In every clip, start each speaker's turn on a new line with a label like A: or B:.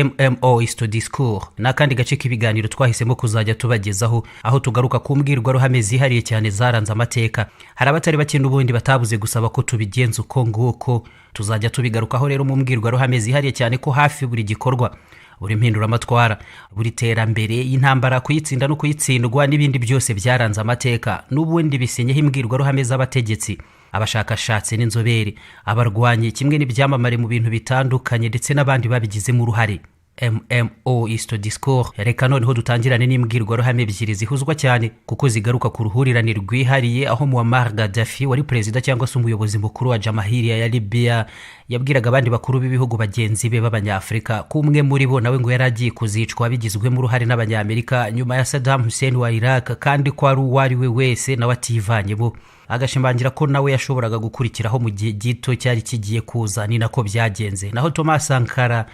A: MMO isto discours nakandi gace k'ibiganiro twahisemo kuzajya tubagezaho aho tugaruka ku mbwirwaruhame zihariye cyane zaranze amateka. Hari abatari bake n'ubundi batabuze gusaba ko tubigenza uko nguko, tuzajya tubigarukaho rero mu mbwirwaruhame zihariye cyane ko hafi buri gikorwa, buri mpinduramatwara, buri terambere y'intambara, kuyitsinda no kuyitsindwa n'ibindi byose byaranze amateka n'ubundi bisenyeho imbwirwaruhame z'abategetsi, abashakashatsi n'inzobere, abarwanyi kimwe n'ibyamamare mu bintu bitandukanye ndetse n'abandi babigizemo uruhare. MMO isto discours. Reka noneho dutangirane n'imbwirwaruhame ebyiri zihuzwa cyane kuko zigaruka ku ruhurirane rwihariye aho Muammar Kadhafi wari perezida cyangwa se umuyobozi mukuru wa Jamahiriya ya Libya yabwiraga abandi bakuru b'ibihugu bagenzi be b'Abanyafrika kumwe muri bo nawe ngo yaragiye kuzicwa bigizwemo uruhare n'Abanyamerika nyuma ya Saddam Hussein wa Iraq, kandi ko ari uwari we wese nawe ativanye bo, agashimangira ko nawe yashoboraga gukurikiraho mu gihe gito cyari kigiye kuza. Ni nako byagenze. Naho Thomas Sankara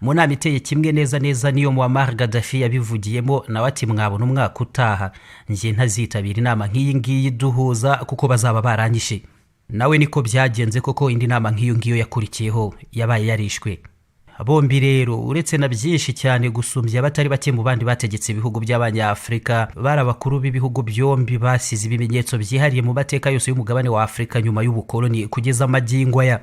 A: mu nama iteye kimwe neza niyo Muammar Kadhafi yabivugiyemo, nawe ati mwabona umwaka utaha njye ntazitabira inama nk'iyi ngiyi duhuza kuko bazaba baranyishe. Nawe niko byagenze koko, indi nama nk'iyo ngiyo yakurikiyeho yabaye yarishwe. Bombi rero uretse na byinshi cyane gusumbya batari bake mu bandi bategetse ibihugu by'Abanyafrika, bari abakuru b'ibihugu byombi basize ibimenyetso byihariye mu mateka yose y'umugabane wa Afrika nyuma y'ubukoloni kugeza amagingo aya.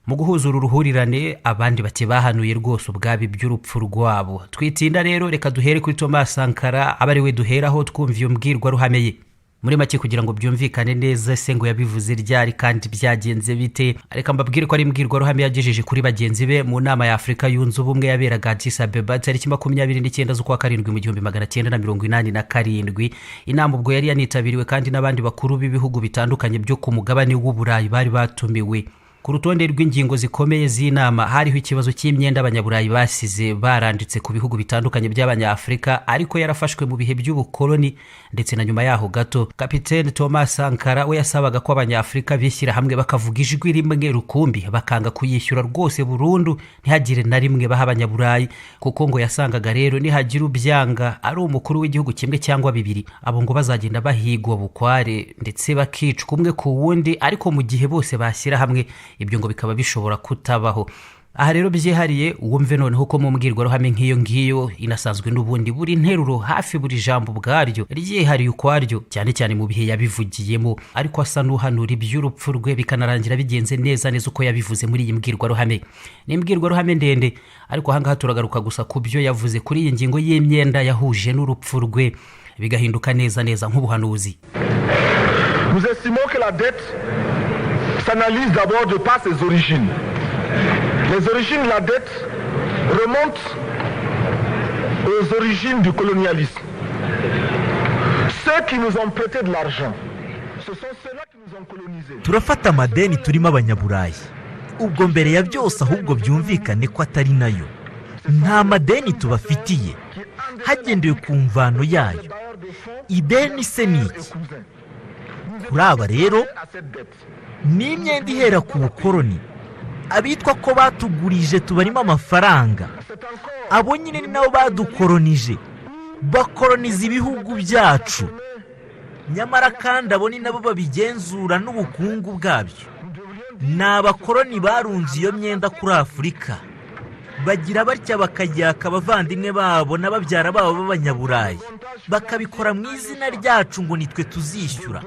A: Mu guhuza uruhurirane abandi bake bahanuye rwose ubwabi by'urupfu rwabo. Twitinda rero, reka duhere kuri Thomas Sankara abari we duheraho twumva iyo mbwirwaruhame ye muri make kugira ngo byumvikane neza se ngo yabivuze ryari kandi byagenze bite. Reka mbabwire ko ari imbwirwaruhame yagejeje kuri bagenzi be mu nama ya Afrika yunze ubumwe yaberaga Addis Abeba tariki 29 z'ukwa karindwi mu 1987. Inama ubwo yari yanitabiriwe kandi n'abandi bakuru b'ibihugu bitandukanye byo ku mugabane w'Uburayi bari batumiwe. Ku rutonde rw'ingingo zikomeye z'inama hariho ikibazo cy'imyenda Abanyaburayi basize baranditse ku bihugu bitandukanye by'Abanyafrika ariko yarafashwe mu bihe by'ubukoloni ndetse na nyuma yaho gato. Kapiteni Thomas Sankara we yasabaga ko Abanyafrika bishyira hamwe bakavuga ijwi rimwe rukumbi bakanga kuyishyura rwose burundu ntihagire na rimwe baha Abanyaburayi, kuko ngo yasangaga rero nihagira ubyanga ari umukuru w'igihugu kimwe cyangwa bibiri abo ngo bazagenda bahigwa bukware ndetse bakicwa umwe ku wundi, ariko mu gihe bose bashyira hamwe ibyo ngo bikaba bishobora kutabaho. Aha rero byihariye wumve noneho ko mu mbwirwaruhame nk'iyo ngiyo inasanzwe n'ubundi buri nteruro hafi buri jambo bwaryo ryihariye ukwaryo, cyane cyane mu bihe yabivugiyemo, ariko asa n'uhanura iby'urupfu rwe bikanarangira bigenze neza uko yabivuze muri iyi mbwirwaruhame. Ni imbwirwaruhame ndende, ariko ahangaha turagaruka gusa ku byo yavuze kuri iyi ngingo y'imyenda yahuje n'urupfu rwe bigahinduka neza nk'ubuhanuzi.
B: Nous estimons que la dette s'analyse d'abord de par ses origines. Les origines de la dette remontent aux origines du colonialisme. Ceux qui nous ont prêté de l'argent, ce sont ceux-là qui nous ont colonisés.
C: Turafata amadeni turimo Abanyaburayi. Ubwo mbere ya byose ahubwo byumvikane ko atari nayo. Nta madeni tubafitiye hagendewe ku mvano yayo. Ideni se niki? Kuri aba rero ni imyenda ihera ku bukoloni. Abitwa ko batugurije tubarimo amafaranga, abo nyine ni nabo badukolonije, bakoloniza ibihugu byacu, nyamara kandi abo ni nabo babigenzura n'ubukungu bwabyo. Ni abakoloni barunze iyo myenda kuri Afurika, bagira batya bakajyaka abavandimwe babo n'ababyara babo b'Abanyaburayi, bakabikora mu izina ryacu ngo nitwe tuzishyura.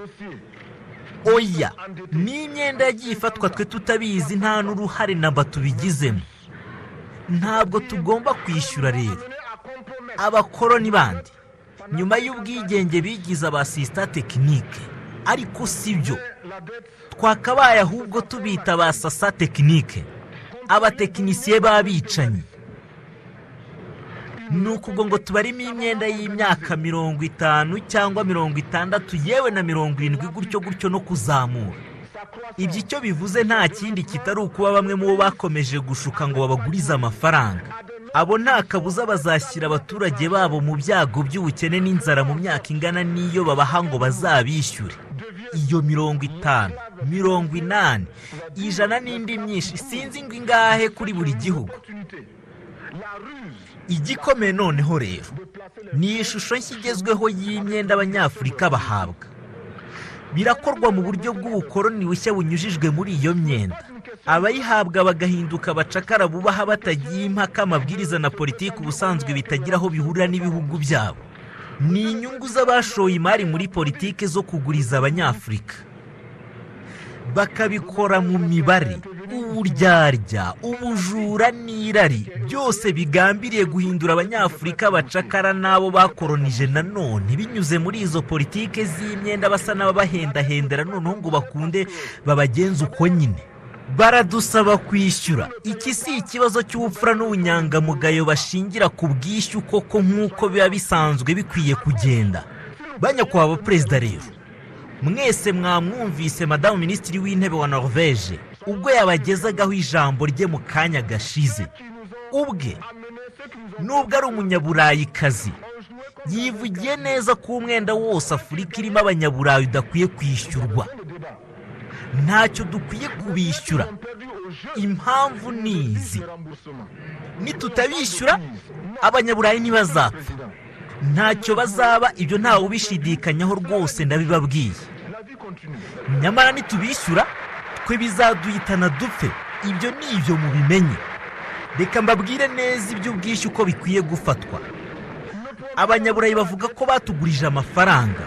C: Oya, ni imyenda yagiye ifatwa twe tutabizi nta n'uruhare namba tubigizemo. Ntabwo tugomba kwishyura rero. Abakoloni bandi nyuma y'ubwigenge bigize abasista tekinike, ariko sibyo. Twakabaye ahubwo tubita abasasa tekinike, abatekinisiye babicanyi. Nuko ubwo ngo tubarimo imyenda y'imyaka 50 cyangwa 60 yewe na 70 gutyo no kuzamura. Ibyo icyo bivuze nta kindi kitari ukuba bamwe mu bo bakomeje gushuka ngo babagurize amafaranga. Abo nta kabuza bazashyira abaturage babo mu byago by'ubukene n'inzara mu myaka ingana n'iyo babaha ngo bazabishyure. Iyo 50, 80, 100 n'indi myinshi sinzi ngo ingahe kuri buri gihugu. Igikomeye noneho rero ni ishusho nkigezweho y'imyenda Abanyafurika bahabwa. birakorwa mu buryo bw'ubukoroni bushya bunyujijwe muri iyo myenda. Abayihabwa bagahinduka abacakara bubaha batagiye impaka amabwiriza na politiki ubusanzwe bitagira aho bihurira n'ibihugu byabo. Ni inyungu z'abashoye imari muri politiki zo kuguriza abanyafurika, bakabikora mu mibare, uburyarya, ubujura n'irari, byose bigambiriye guhindura abanyafurika abacakara n'abo bakoronije nanone binyuze muri izo politiki z'imyenda basa n'ababahendahendera noneho ngo bakunde babagenze uko nyine. Baradusaba kwishyura. Iki si ikibazo cy'ubupfura n'ubunyangamugayo bashingira ku bwishyu koko nk'uko biba bisanzwe bikwiye kugenda. Banyakubahwa Perezida rero, mwese mwamwumvise Madamu Minisitiri w'Intebe wa Norvège ubwo yabagezagaho ijambo rye mu kanya gashize. Ubwe nubwo ari umunyaburayikazi yivugiye neza ko umwenda wose Afurika irimo abanyaburayi udakwiye kwishyurwa. Ntacyo dukwiye kubishyura. Impamvu ni izi: nitutabishyura abanyaburayi ntibazapfa, ntacyo bazaba, ibyo ntawe ubishidikanyaho rwose ndabibabwiye. Nyamara nitubishyura twe bizaduhitana dupfe, ibyo ni ibyo mubimenye. Reka mbabwire neza iby'ubwishyu uko bikwiye gufatwa. Abanyaburayi bavuga ko batugurije amafaranga.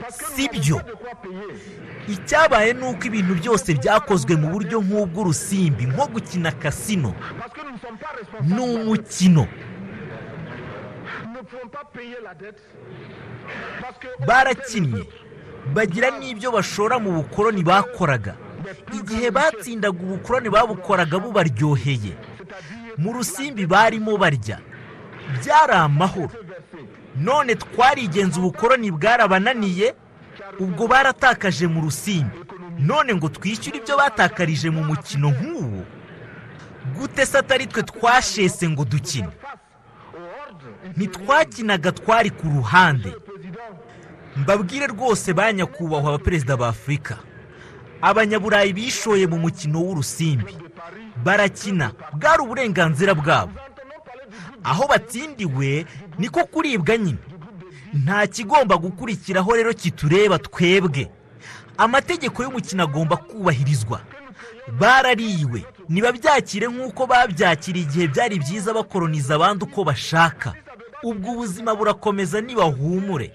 C: Sibyo. Icyabaye ni uko ibintu byose byakozwe mu buryo nk'ubw'urusimbi, nko gukina kasino. Ni umukino. Barakinnye, bagira n'ibyo bashora mu bukoroni bakoraga. Igihe batsindaga ubukoroni babukoraga bubaryoheye. Mu rusimbi barimo barya, byari amahoro. None twarigenza ubukoroni bwarabananiye, ubwo baratakaje mu rusimbi. None ngo twishyure ibyo batakarije mu mukino nk'uwo? Gute se atari twe twashese ngo dukine? Ntitwakinaga, twari ku ruhande. Mbabwire rwose banyakubahwa abaperezida ba Afurika, abanyaburayi bishoye mu mukino w'urusimbi. Barakina, bwari uburenganzira bwabo. Aho batsindiwe niko kuribwa nyine. Nta kigomba gukurikiraho rero kitureba twebwe. Amategeko y'umukino agomba kubahirizwa. Barariwe, nibabyakire nk'uko babyakiriye igihe byari byiza bakoroniza abandi uko bashaka. Ubwo ubuzima burakomeza nibahumure.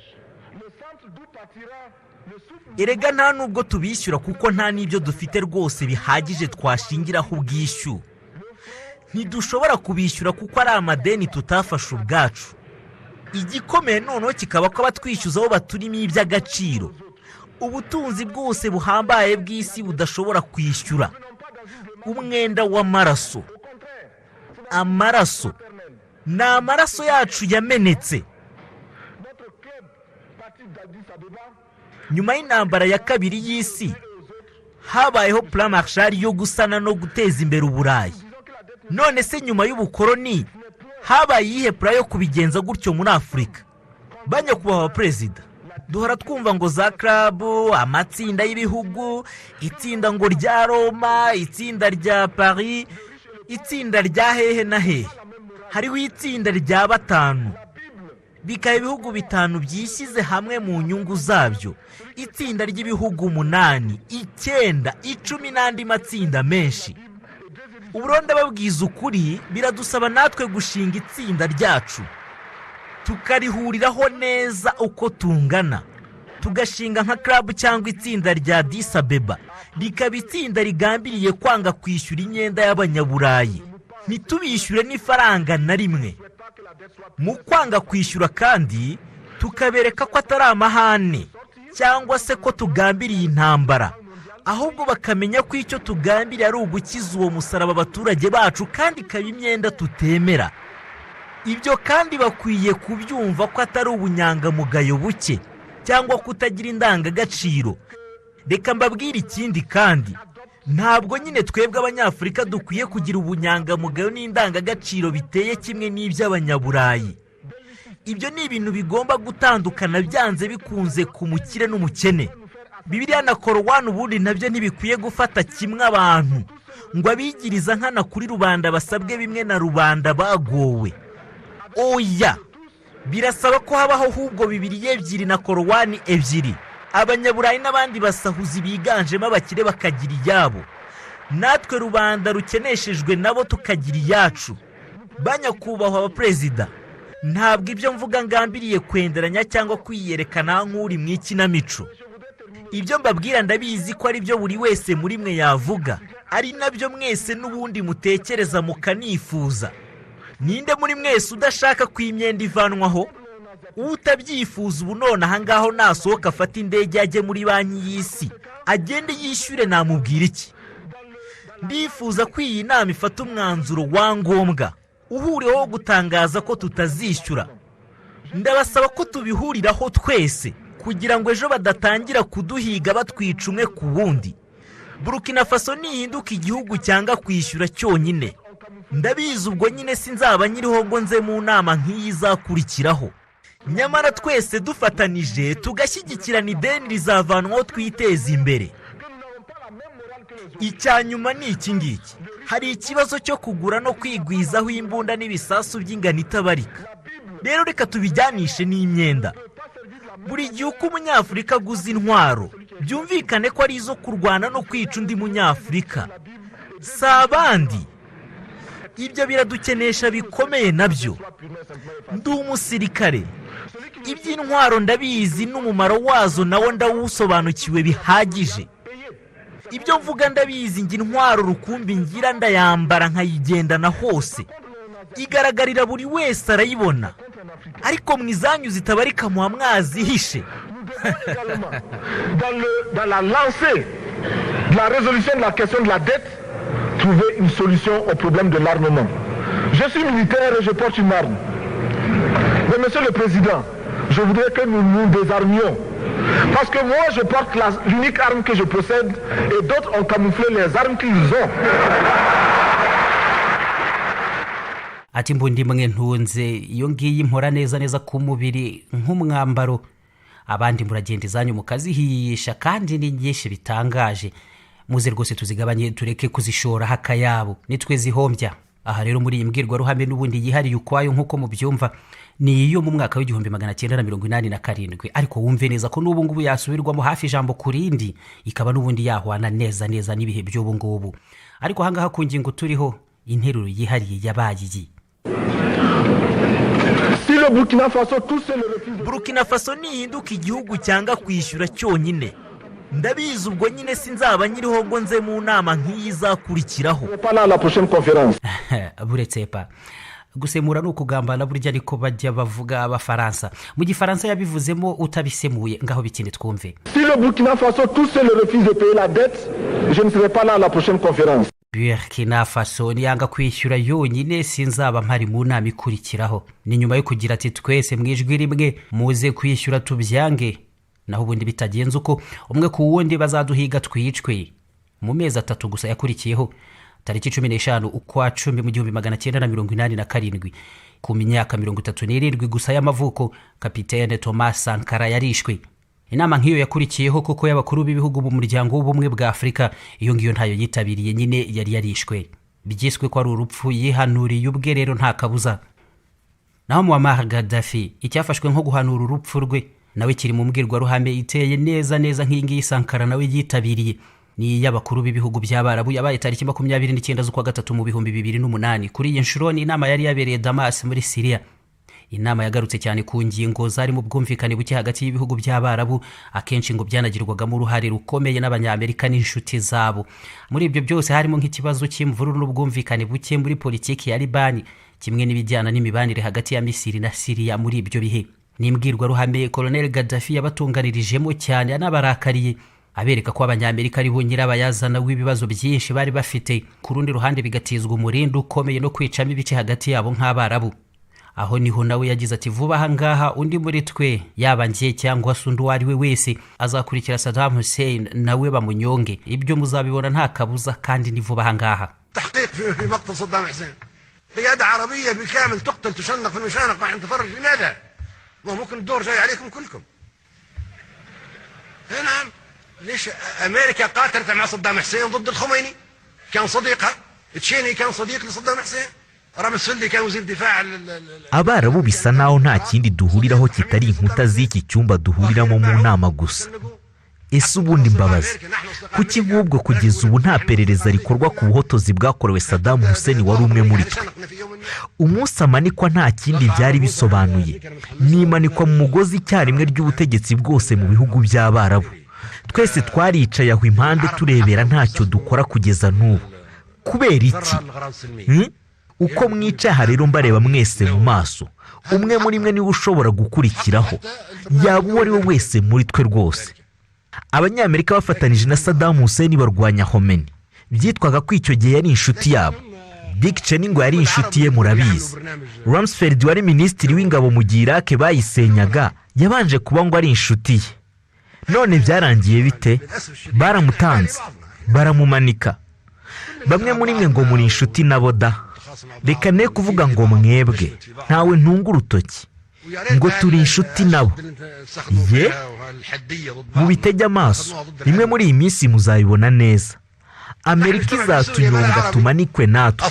C: Erega nta nubwo tubishyura kuko nta n'ibyo dufite rwose bihagije twashingiraho ubwishyu. Ntidushobora kubishyura kuko ari amadeni tutafashe ubwacu. Igikomeye noneho kikaba ko abatwishyuza aho baturimo iby'agaciro. Ubutunzi bwose buhambaye bw'isi budashobora kwishyura. Umwenda w'amaraso. Amaraso. Ni amaraso yacu yamenetse. Nyuma y'intambara ya kabiri y'isi habayeho plan Marshall yo gusana no guteza imbere Uburayi. None se nyuma y'ubukoroni habaye iyihe plan yo kubigenza gutyo muri Afurika? Banyakubahwa Perezida, duhora twumva ngo za club, amatsinda y'ibihugu, itsinda ngo rya Roma, itsinda rya Paris, itsinda rya hehe na hehe. Hariho itsinda rya batanu. Bikaba ibihugu bitanu byishyize hamwe mu nyungu zabyo. Itsinda ry'ibihugu 8, 9, 10 n'andi matsinda menshi. Uburonda babwiza ukuri, biradusaba natwe gushinga itsinda ryacu. Tukarihuriraho neza uko tungana. Tugashinga nka club cyangwa itsinda rya Addis Abeba. Rikaba itsinda rigambiriye kwanga kwishyura imyenda y'abanyaburayi. Ntitubishyure n'ifaranga na rimwe. Mu kwanga kwishyura kandi tukabereka ko atari amahane cyangwa se ko tugambiriye intambara, ahubwo bakamenya ko icyo tugambiriye ari ugukiza uwo musaraba abaturage bacu kandi ikaba imyenda tutemera. Ibyo kandi bakwiye kubyumva ko atari ubunyangamugayo buke cyangwa kutagira indangagaciro. Reka mbabwire ikindi kandi, ntabwo nyine twebwe abanyafurika dukwiye kugira ubunyangamugayo n'indangagaciro biteye kimwe n'iby'abanyaburayi. Ibyo ni ibintu bigomba gutandukana byanze bikunze ku mukire n'umukene. Bibiliya na Korowani ubundi nabyo ntibikwiye gufata kimwe abantu ngo abigiriza nkana kuri rubanda basabwe bimwe na rubanda bagowe. Oya, birasaba ko habaho ahubwo Bibiliya ebyiri na Korowani ebyiri. abanyaburayi n'abandi basahuzi biganjemo abakire bakagira iyabo, natwe rubanda rukeneshejwe nabo tukagira iyacu. Banyakubahwa abaperezida, ntabwo ibyo mvuga ngambiriye kwenderanya cyangwa kwiyerekana nk'uri mu ikinamico. Ibyo mbabwira ndabizi ko ari byo buri wese muri mwe yavuga, ari nabyo mwese n'ubundi mutekereza mukanifuza. Ninde muri mwese udashaka ko imyenda ivanwaho? Utabyifuza ubu none aha ngaho nasohoka afata indege ajye muri banki y'isi agende yishyure, namubwira iki? Ndifuza ko iyi nama ifata umwanzuro wa ngombwa uhuriweho gutangaza ko tutazishyura. Ndabasaba ko tubihuriraho twese kugira ngo ejo badatangira kuduhiga batwica umwe ku wundi. Burkina Faso nihinduka igihugu cyanga kwishyura cyonyine, ndabizi ubwo nyine sinzaba nyiriho ngo nze mu nama nk'iyi izakurikiraho. Nyamara twese dufatanije tugashyigikirana ideni rizavanwaho twiteza imbere. Icyanyuma ni iki ngiki: hari ikibazo cyo kugura no kwigwizaho imbunda n'ibisasu by'ingano itabarika. Rero reka tubijyanishe n'imyenda. Buri gihe uko umunyafurika aguze intwaro, byumvikane ko ari izo kurwana no kwica undi munyafurika, si abandi. Ibyo biradukenesha bikomeye nabyo. Ndi umusirikare, iby'intwaro ndabizi n'umumaro wazo nawo ndawusobanukiwe bihagije. Ibyo mvuga ndabizi, njye intwaro rukumbi ngira ndayambara nkayigendana hose, igaragarira buri wese arayibona, ariko mwizanyu zitabarika muha mwazihishe.
B: Dans la lancée de la résolution de la question de la dette, trouver une solution au problème de l'armement. Je suis militaire et je porte une arme. Mais monsieur le président, je voudrais que nous nous désarmions. Parce que moi, je porte l'unique arme que je possède et d'autres ont camouflé les armes qu'ils ont.
A: Ati mbundi mwe ntunze iyo ngiyi mpora neza neza ku mubiri nk'umwambaro, abandi muragenda izanyu mukazihisha kandi ni nyinshi bitangaje. Muze rwose tuzigabanye tureke kuzishora hakayabo, nitwe zihombya. Aha rero muri iyi mbwirwaruhame n'ubundi yihariye ukwayo nk'uko mubyumva ni iyo mu mwaka w'1987, ariko wumve neza ko n'ubu ngubu yasubirwamo hafi ijambo kurindi, ikaba n'ubundi yahwana neza neza n'ibihe by'ubu ngubu. Ariko ahangaha ku ngingo turiho interuro yihariye yabaye.
C: Burkina Faso nihinduka igihugu cyanga kwishyura cyonyine, ndabizi ubwo nyine sinzaba nyiriho ngo nze mu nama nk'iyi izakurikiraho. Buretsepa gusemura no kugambana burya ariko bajya bavuga abafaransa. Mu gifaransa yabivuzemo utabisemuye, ngaho bikindi twumve.
B: Si le Burkina Faso tous se le refuse de payer la dette, je ne serai pas là à la prochaine conférence.
A: Burkina Faso niyanga kwishyura yonyine sinzaba mpari mu nama ikurikiraho. Ni nyuma yo kugira ati twese mwijwi rimwe muze kwishyura tubyange, naho ubundi bitagenze uko umwe ku wundi bazaduhiga twicwe. Mu mezi 3 gusa yakurikiyeho, tariki 15 ukwa 10 mu 1987, ku myaka 37 gusa y'amavuko, Kapitene Thomas Sankara yarishwe. Inama nk'iyo yakurikiyeho kuko y'abakuru b'ibihugu mu muryango w'ubumwe bwa Afrika, iyo ngiyo ntayo yitabiriye nyine yari yarishwe. Bigiswe ko ari urupfu yihanuriye ubwe rero nta kabuza. Naho Muammar Kadhafi icyafashwe nko guhanura urupfu rwe, nawe kiri mu mbwirwaruhame iteye neza neza nk'ingi Sankara nawe yitabiriye. Ni y'abakuru b'ibihugu by'Abarabu yabaye tariki 29 z'ukwa 3 mu 2008. Kuri iyi nshuro ni inama yari yabereye Damas muri Syria. Inama yagarutse cyane ku ngingo zari mu bwumvikane buke hagati y'ibihugu by'Abarabu, akenshi ngo byanagirwagamo uruhare rukomeye n'abanyamerika n'inshuti zabo. Muri ibyo byose harimo nk'ikibazo cy'imvururu n'ubwumvikane buke muri politiki ya Libani, kimwe n'ibijyana n'imibanire hagati ya Misiri na Syria muri ibyo bihe. Nimbwirwaruhame Colonel Kadhafi yabatunganirijemo cyane anabarakariye, abereka ko abanyamerika ari bo nyirabayazana w'ibibazo byinshi bari bafite, ku rundi ruhande bigatizwa umurindi ukomeye no kwicamo ibice hagati yabo nk'Abarabu. Aho niho nawe yagize ati vuba ahangaha undi muri twe yaba ngiye cyangwa se undi wari we wese azakurikira Saddam Hussein nawe bamunyonge. Ibyo muzabibona nta kabuza kandi ni vuba ahangaha.
D: تحقيق في مقتل صدام حسين، قيادة عربية بالكامل تقتل تشنق في المشانق مع نتفرج. لماذا؟ ممكن الدور جاي عليكم كلكم. نعم، ليش أمريكا قاتلت مع صدام حسين ضد الخميني؟ كان صديقها. تشيني كان صديق لصدام حسين.
C: Abarabu bisa naho nta kindi duhuriraho kitari inkuta z'iki cyumba duhuriramo mu nama gusa. ese ubundi mbabazi kuki nk'ubwo kugeza ubu nta perereza rikorwa ku buhotozi bwakorewe Saddam Hussein wari umwe muri twe? Umunsi amanikwa nta kindi byari bisobanuye, ni imanikwa mu mugozi icyarimwe ry'ubutegetsi bwose mu bihugu by'Abarabu. Twese twaricaye aho impande turebera ntacyo dukora kugeza n'ubu. Kubera iki? Uko mwicaha rero mbareba mwese mu maso, umwe muri mwe niwe ushobora gukurikiraho, yaba uwo ari we wese muri twe rwose. Abanyamerika bafatanije na Saddam Hussein barwanya Khomeini, byitwaga ko icyo gihe yari inshuti yabo. Dick Cheney ngo yari inshuti ye, murabizi. Rumsfeld wari minisitiri w'ingabo mu gihe Iraq bayisenyaga yabanje kuba ngo ari inshuti ye. None byarangiye bite? Baramutanze, baramumanika. Bamwe muri mwe ngo muri inshuti nabo da. Reka ne kuvuga ngo mwebwe, ntawe ntunga urutoki, ngo turi inshuti nabo. Ye mubitege amaso, rimwe muri iyi minsi muzabibona neza. Amerika izatunyonga tumanikwe natwe.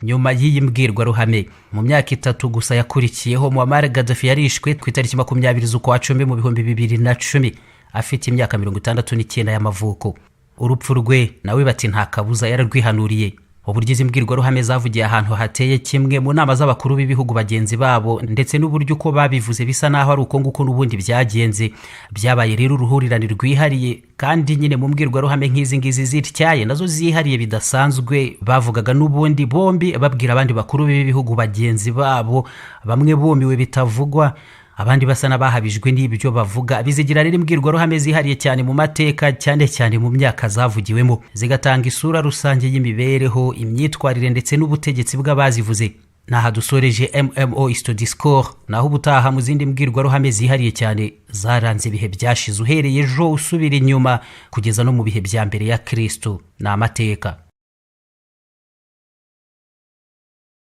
A: Nyuma y'iyi mbwirwaruhame mu myaka 3 gusa yakurikiyeho, Muammar Gaddafi yarishwe ku itariki 20 z'ukwa 10 mu 2010 afite imyaka 69 y'amavuko. Urupfu rwe nawe bati nta kabuza yararwihanuriye. Uburyo izi mbwirwaruhame zavugiye ahantu hateye kimwe mu nama z'abakuru b'ibihugu bagenzi babo, ndetse n'uburyo uko babivuze bisa naho ari uko nguko n'ubundi byagenze, byabaye rero uruhurirane rwihariye. Kandi nyine mu mbwirwaruhame nk'izi ngizi zityaye nazo zihariye bidasanzwe, bavugaga n'ubundi bombi babwira abandi bakuru b'ibihugu bagenzi babo, bamwe bumiwe bitavugwa, abandi basa n'abahabijwe n'ibyo bavuga. Bizigira rero imbwirwaruhame zihariye cyane mu mateka, cyane mu myaka zavugiwemo, zigatanga isura rusange y'imibereho, imyitwarire ndetse n'ubutegetsi bw'abazivuze. Naha dusoreje MMO Discours, naho ubutaha mu zindi mbwirwaruhame zihariye cyane zaranze ibihe byashize, uhereye ejo usubira inyuma kugeza no mu bihe bya mbere ya Kristo n'amateka.